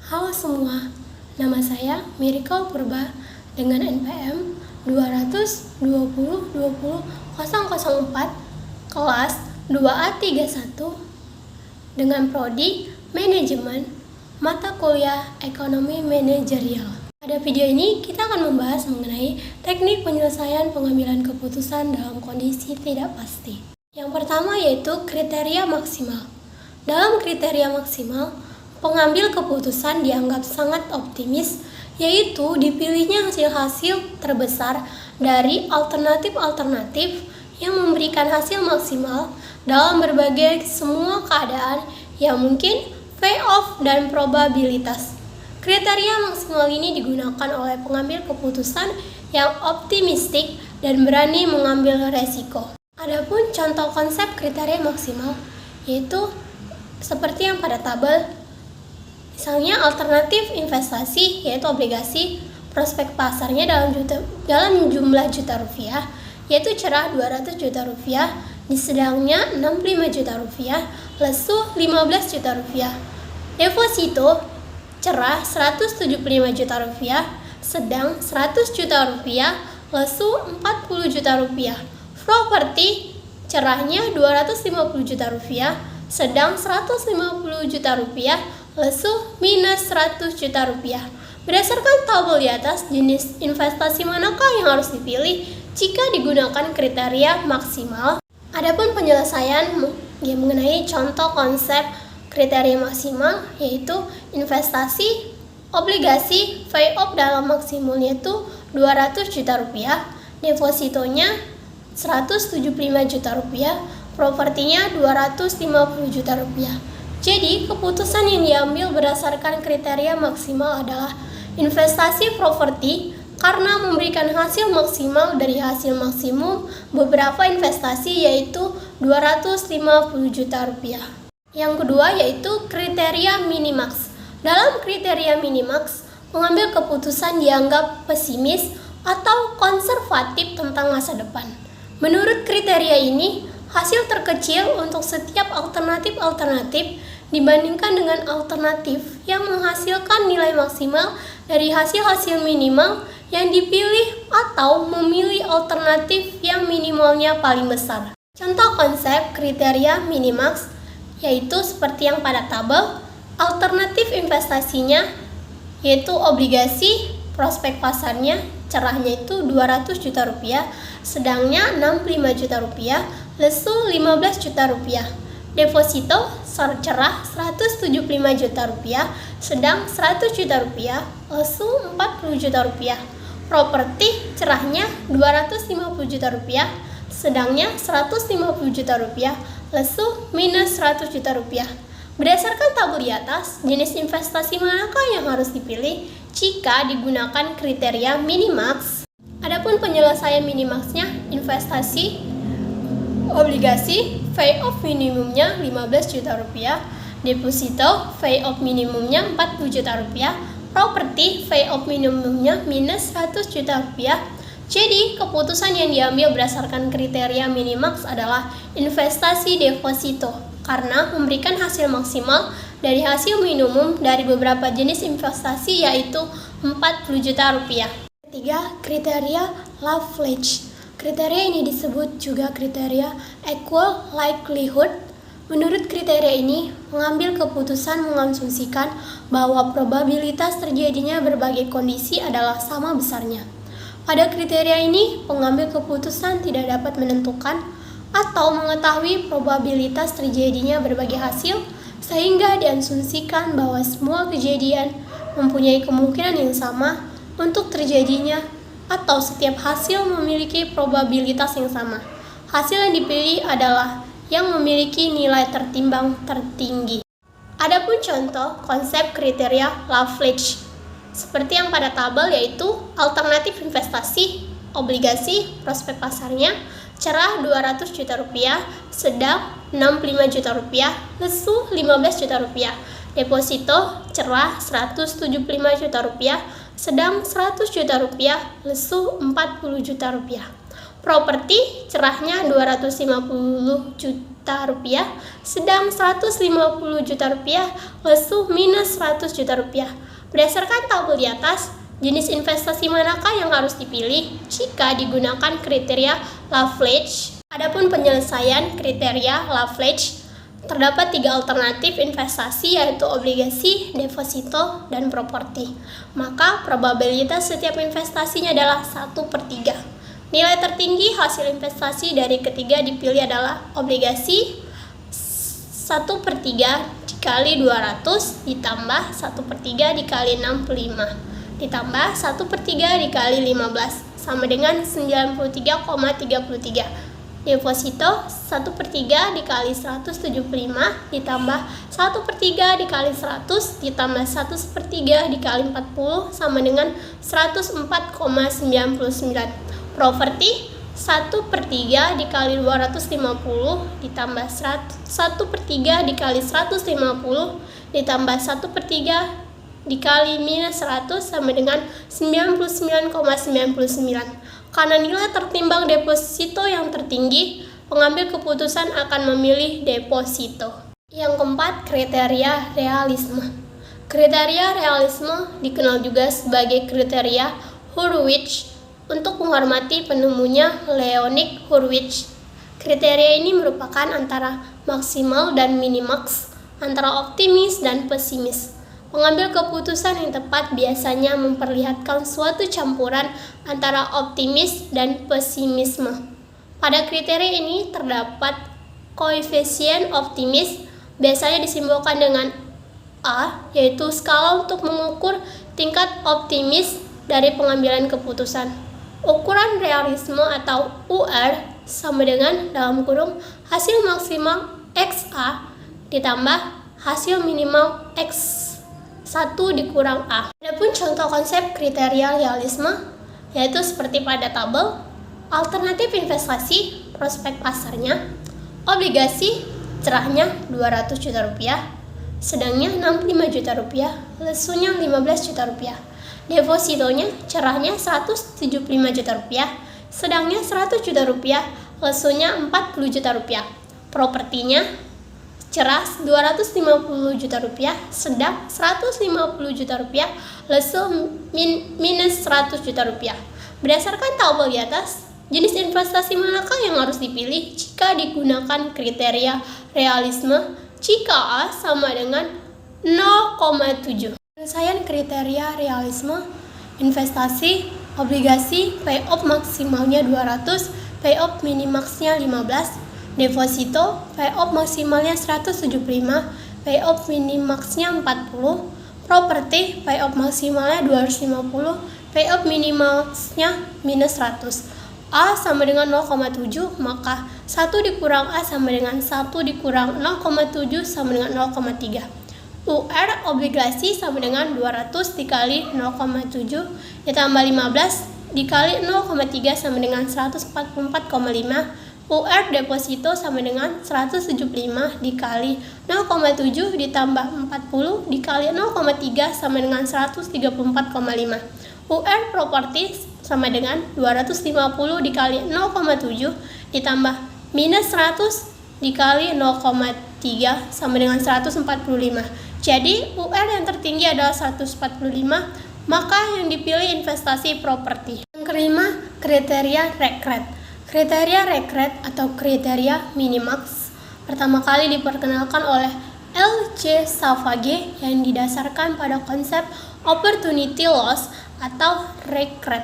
Halo semua, nama saya Miracle Purba dengan NPM 200202004 kelas 2A31 dengan prodi Manajemen mata kuliah Ekonomi Manajerial. Pada video ini kita akan membahas mengenai teknik penyelesaian pengambilan keputusan dalam kondisi tidak pasti. Yang pertama yaitu kriteria maksimal. Dalam kriteria maksimal, pengambil keputusan dianggap sangat optimis, yaitu dipilihnya hasil-hasil terbesar dari alternatif-alternatif yang memberikan hasil maksimal dalam berbagai semua keadaan yang mungkin, payoff, dan probabilitas. Kriteria maksimal ini digunakan oleh pengambil keputusan yang optimistik dan berani mengambil resiko. Adapun contoh konsep kriteria maksimal yaitu seperti yang pada tabel. Misalnya alternatif investasi yaitu obligasi, prospek pasarnya dalam jumlah juta rupiah yaitu cerah 200 juta rupiah, sedangnya 65 juta rupiah, lesu 15 juta rupiah. Deposito cerah 175 juta rupiah, sedang 100 juta rupiah, lesu 40 juta rupiah. Properti cerahnya 250 juta rupiah, sedang 150 juta rupiah, lesu minus 100 juta rupiah. Berdasarkan tabel di atas, jenis investasi manakah yang harus dipilih jika digunakan kriteria maksimal? Adapun penyelesaian mengenai contoh konsep kriteria maksimal yaitu investasi obligasi payoff dalam maksimal yaitu 200 juta rupiah, depositonya 175 juta rupiah, propertinya 250 juta rupiah. Jadi, keputusan yang diambil berdasarkan kriteria maksimal adalah investasi properti karena memberikan hasil maksimal dari hasil maksimum beberapa investasi yaitu 250 juta rupiah. Yang kedua yaitu kriteria minimax. Dalam kriteria minimax, pengambil keputusan dianggap pesimis atau konservatif tentang masa depan. Menurut kriteria ini, hasil terkecil untuk setiap alternatif dibandingkan dengan alternatif yang menghasilkan nilai maksimal dari hasil-hasil minimal yang dipilih atau memilih alternatif yang minimalnya paling besar. Contoh konsep kriteria minimax yaitu seperti yang pada tabel, alternatif investasinya yaitu obligasi, prospek pasarnya cerahnya itu 200 juta rupiah, sedangnya 65 juta rupiah, lesu 15 juta rupiah. Deposito cerah 175 juta rupiah, sedang 100 juta rupiah, lesu 40 juta rupiah. Properti cerahnya 250 juta rupiah, sedangnya 150 juta rupiah, lesu minus 100 juta rupiah. Berdasarkan tabel di atas, jenis investasi manakah yang harus dipilih jika digunakan kriteria minimax? Adapun penyelesaian minimaxnya, investasi obligasi payoff minimumnya 15 juta rupiah, deposito payoff minimumnya 40 juta rupiah, properti payoff minimumnya minus 100 juta rupiah. Jadi, keputusan yang diambil berdasarkan kriteria minimax adalah investasi deposito karena memberikan hasil maksimal dari hasil minimum dari beberapa jenis investasi yaitu 40 juta rupiah. Ketiga, kriteria Laflage. Kriteria ini disebut juga kriteria equal likelihood. Menurut kriteria ini, mengambil keputusan mengasumsikan bahwa probabilitas terjadinya berbagai kondisi adalah sama besarnya. Pada kriteria ini, pengambil keputusan tidak dapat menentukan atau mengetahui probabilitas terjadinya berbagai hasil, sehingga diasumsikan bahwa semua kejadian mempunyai kemungkinan yang sama untuk terjadinya atau setiap hasil memiliki probabilitas yang sama. Hasil yang dipilih adalah yang memiliki nilai tertimbang tertinggi. Adapun contoh konsep kriteria Laflage seperti yang pada tabel yaitu alternatif investasi, obligasi, prospek pasarnya cerah 200 juta rupiah, sedang 65 juta rupiah, lesu 15 juta rupiah. Deposito cerah 175 juta rupiah, sedang 100 juta rupiah, lesu 40 juta rupiah. Properti cerahnya 250 juta juta rupiah, sedang 150 juta rupiah, lesu minus 100 juta rupiah. Berdasarkan tabel di atas, jenis investasi manakah yang harus dipilih jika digunakan kriteria Laflage? Adapun penyelesaian kriteria Laflage, terdapat 3 alternatif investasi, yaitu obligasi, deposito, dan properti. Maka probabilitas setiap investasinya adalah 1/3. Nilai tertinggi hasil investasi dari ketiga dipilih adalah obligasi 1/3 dikali 200 ditambah 1/3 dikali 65 ditambah 1/3 dikali 15 sama dengan 93,33. Deposito 1/3 dikali 175 ditambah 1/3 dikali 100 ditambah 1/3 dikali 40 sama dengan 104,99. Properti 1/3 dikali 250 ditambah 1/3 dikali 150 ditambah 1/3 dikali minus 100 sama dengan 99,99. Karena nilai tertimbang deposito yang tertinggi, pengambil keputusan akan memilih deposito. Yang keempat, kriteria realisme. Kriteria realisme dikenal juga sebagai kriteria Hurwitz untuk menghormati penemunya Leonid Hurwitz. Kriteria ini merupakan antara maksimal dan minimaks, antara optimis dan pesimis. Pengambil keputusan yang tepat biasanya memperlihatkan suatu campuran antara optimis dan pesimisme. Pada kriteria ini terdapat koefisien optimis, biasanya disimbolkan dengan A, yaitu skala untuk mengukur tingkat optimis dari pengambilan keputusan. Ukuran realisme atau UR sama dengan dalam kurung hasil maksimal XA ditambah hasil minimal X1 dikurang A. Adapun contoh konsep kriteria realisme yaitu seperti pada tabel: alternatif investasi, prospek pasarnya, obligasi cerahnya 200 juta rupiah, sedangnya 65 juta rupiah, lesunya 15 juta rupiah. Depositonya cerahnya 175 juta rupiah, sedangnya 100 juta rupiah, lesunya 40 juta rupiah. Propertinya cerah 250 juta rupiah, sedang 150 juta rupiah, lesu minus 100 juta rupiah. Berdasarkan tabel di atas, jenis investasi manakah yang harus dipilih jika digunakan kriteria realisme jika A sama dengan 0,7. Penyelesaian kriteria realisme: investasi, obligasi, payoff maksimalnya 200, payoff minimaksnya 15, deposito, payoff maksimalnya 175, payoff minimaksnya 40, properti, payoff maksimalnya 250, payoff minimaksnya minus 100. A sama dengan 0,7, maka 1 dikurang A sama dengan 1 dikurang 0,7 sama dengan 0,3. UR obligasi sama dengan 200 dikali 0,7 ditambah 15 dikali 0,3 sama dengan 144,5. UR deposito sama dengan 175 dikali 0,7 ditambah 40 dikali 0,3 sama dengan 134,5. UR properti sama dengan 250 dikali 0,7 ditambah minus 100 dikali 0,3 sama dengan 145. Jadi UR yang tertinggi adalah 145, maka yang dipilih investasi properti. Yang kelima, kriteria Recret. Kriteria Recret atau kriteria minimax pertama kali diperkenalkan oleh L.C. Savage yang didasarkan pada konsep opportunity loss atau Recret.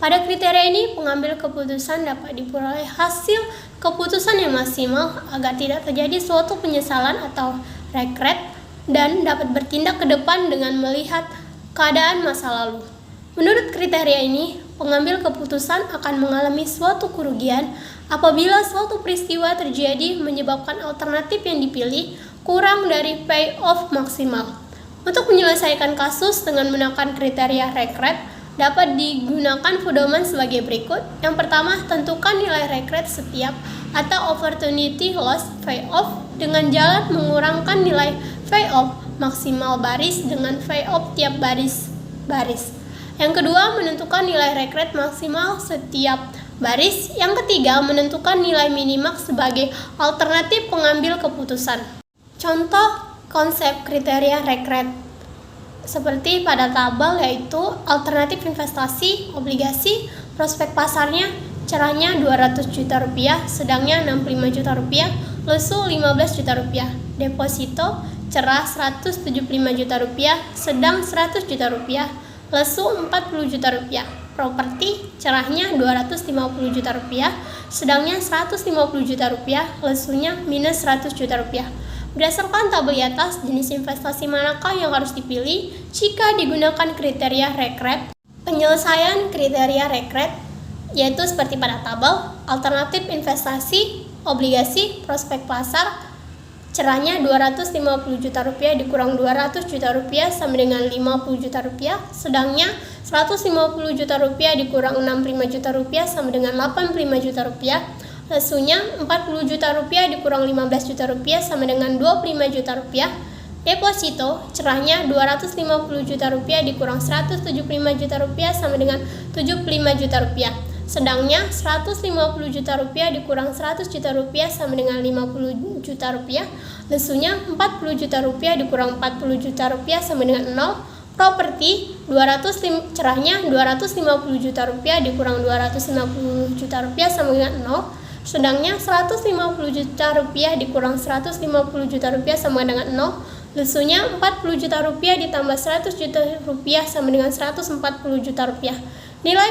Pada kriteria ini, pengambil keputusan dapat diperoleh hasil keputusan yang maksimal agar tidak terjadi suatu penyesalan atau regret dan dapat bertindak ke depan dengan melihat keadaan masa lalu. Menurut kriteria ini, pengambil keputusan akan mengalami suatu kerugian apabila suatu peristiwa terjadi menyebabkan alternatif yang dipilih kurang dari payoff maksimal. Untuk menyelesaikan kasus dengan menggunakan kriteria regret, dapat digunakan pedoman sebagai berikut. Yang pertama, tentukan nilai regret setiap atau opportunity loss payoff dengan jalan mengurangkan nilai payoff maksimal baris dengan payoff tiap baris. Yang kedua, menentukan nilai regret maksimal setiap Baris yang ketiga menentukan nilai minimax sebagai alternatif pengambil keputusan. Contoh konsep kriteria rekret seperti pada tabel yaitu alternatif investasi, obligasi, prospek pasarnya cerahnya 200 juta rupiah, sedangnya 65 juta rupiah, lesu 15 juta rupiah, deposito cerah 175 juta rupiah, sedang 100 juta rupiah, lesu 40 juta rupiah, properti cerahnya 250 juta rupiah, sedangnya 150 juta rupiah, lesunya minus 100 juta rupiah. Berdasarkan tabel di atas, jenis investasi manakah yang harus dipilih jika digunakan kriteria rekret? Penyelesaian kriteria rekret yaitu seperti pada tabel, alternatif investasi, obligasi, prospek pasar, cerahnya 250 juta rupiah dikurang 200 juta rupiah sama dengan 50 juta rupiah, sedangnya 150 juta rupiah dikurang 65 juta rupiah sama dengan 85 juta rupiah, lesunya 40 juta rupiah dikurang 15 juta rupiah sama dengan 25 juta rupiah, deposito cerahnya 250 juta rupiah dikurang 175 juta rupiah sama dengan 75 juta rupiah, sedangnya 150 juta rupiah dikurang 100 juta rupiah sama dengan 50 juta rupiah, lesunya 40 juta rupiah dikurang 40 juta rupiah sama dengan 0, properti cerahnya 250 juta rupiah dikurang 250 juta rupiah sama dengan 0, sedangnya 150 juta rupiah dikurang 150 juta rupiah sama dengan 0, lesunya 40 juta rupiah ditambah 100 juta rupiah sama dengan 140 juta rupiah. Nilai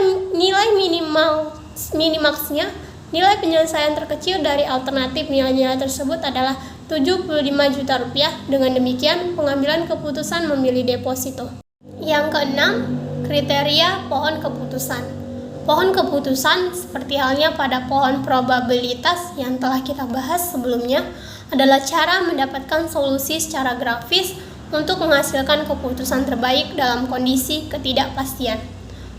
minimaxnya, nilai penyelesaian terkecil dari alternatif nilai-nilai tersebut adalah 75 juta rupiah. Dengan demikian, pengambilan keputusan memilih deposito. Yang keenam, kriteria pohon keputusan. Pohon keputusan, seperti halnya pada pohon probabilitas yang telah kita bahas sebelumnya, adalah cara mendapatkan solusi secara grafis untuk menghasilkan keputusan terbaik dalam kondisi ketidakpastian.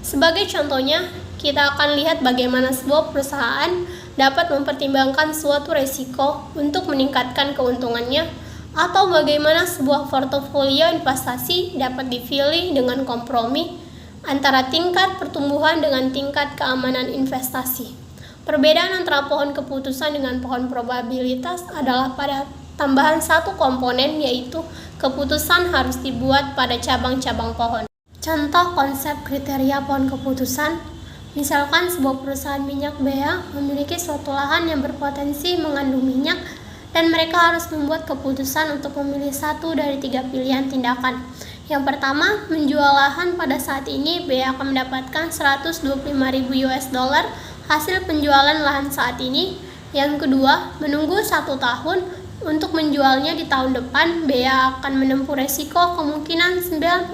Sebagai contohnya, kita akan lihat bagaimana sebuah perusahaan dapat mempertimbangkan suatu resiko untuk meningkatkan keuntungannya, atau bagaimana sebuah portofolio investasi dapat dipilih dengan kompromi antara tingkat pertumbuhan dengan tingkat keamanan investasi. Perbedaan antara pohon keputusan dengan pohon probabilitas adalah pada tambahan satu komponen, yaitu keputusan harus dibuat pada cabang-cabang pohon. Contoh konsep kriteria pohon keputusan, misalkan sebuah perusahaan minyak bea memiliki suatu lahan yang berpotensi mengandung minyak dan mereka harus membuat keputusan untuk memilih satu dari 3 pilihan tindakan. Yang pertama, menjual lahan pada saat ini bea akan mendapatkan 125.000 US dollar hasil penjualan lahan saat ini. Yang kedua, menunggu 1 tahun untuk menjualnya di tahun depan. bea akan menempuh resiko kemungkinan 90%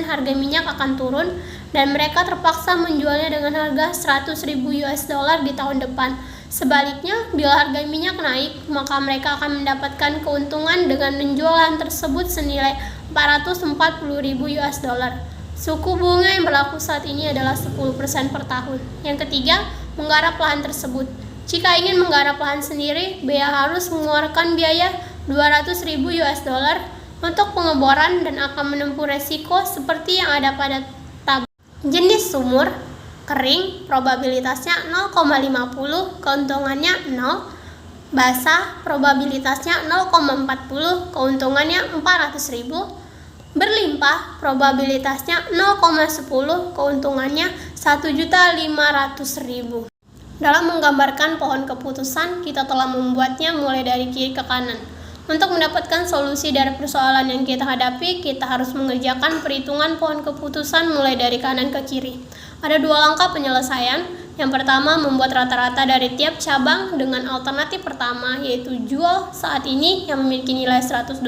harga minyak akan turun dan mereka terpaksa menjualnya dengan harga 100.000 US dollar di tahun depan. Sebaliknya, bila harga minyak naik, maka mereka akan mendapatkan keuntungan dengan menjual lahan tersebut senilai 440.000 US dollar. Suku bunga yang berlaku saat ini adalah 10% per tahun. Yang ketiga, menggarap lahan tersebut. Jika ingin menggarap lahan sendiri, bea harus mengeluarkan biaya 200.000 US dollar untuk pengeboran dan akan menempuh resiko seperti yang ada pada tabel. Jenis sumur kering, probabilitasnya 0,50, keuntungannya 0. Basah, probabilitasnya 0,40, keuntungannya 400.000. Berlimpah, probabilitasnya 0,10, keuntungannya 1.500.000. Dalam menggambarkan pohon keputusan, kita telah membuatnya mulai dari kiri ke kanan. Untuk mendapatkan solusi dari persoalan yang kita hadapi, kita harus mengerjakan perhitungan pohon keputusan mulai dari kanan ke kiri. Ada 2 langkah penyelesaian. Yang pertama, membuat rata-rata dari tiap cabang dengan alternatif pertama, yaitu jual saat ini yang memiliki nilai 125.000.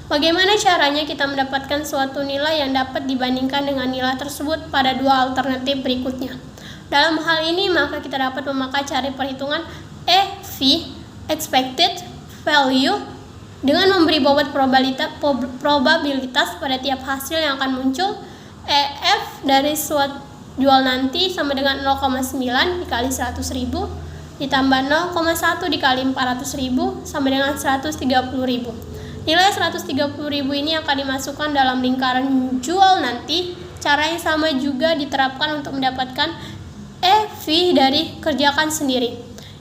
Bagaimana caranya kita mendapatkan suatu nilai yang dapat dibandingkan dengan nilai tersebut pada 2 alternatif berikutnya. Dalam hal ini, maka kita dapat memakai cara perhitungan EV, expected value, dengan memberi bobot probabilitas pada tiap hasil yang akan muncul. EF dari suatu jual nanti sama dengan 0,9 dikali 100.000 ditambah 0,1 dikali 400.000 sama dengan 130.000. Nilai 130.000 ini akan dimasukkan dalam lingkaran jual nanti. Cara yang sama juga diterapkan untuk mendapatkan EV fee dari kerjakan sendiri.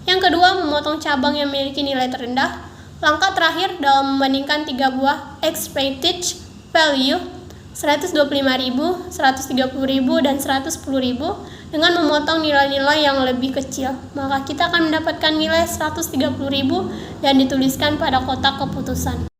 Yang kedua, memotong cabang yang memiliki nilai terendah. Langkah terakhir dalam membandingkan 3 buah expected value 125.000, 130.000, dan 110.000 dengan memotong nilai-nilai yang lebih kecil, maka kita akan mendapatkan nilai 130.000 dan dituliskan pada kotak keputusan.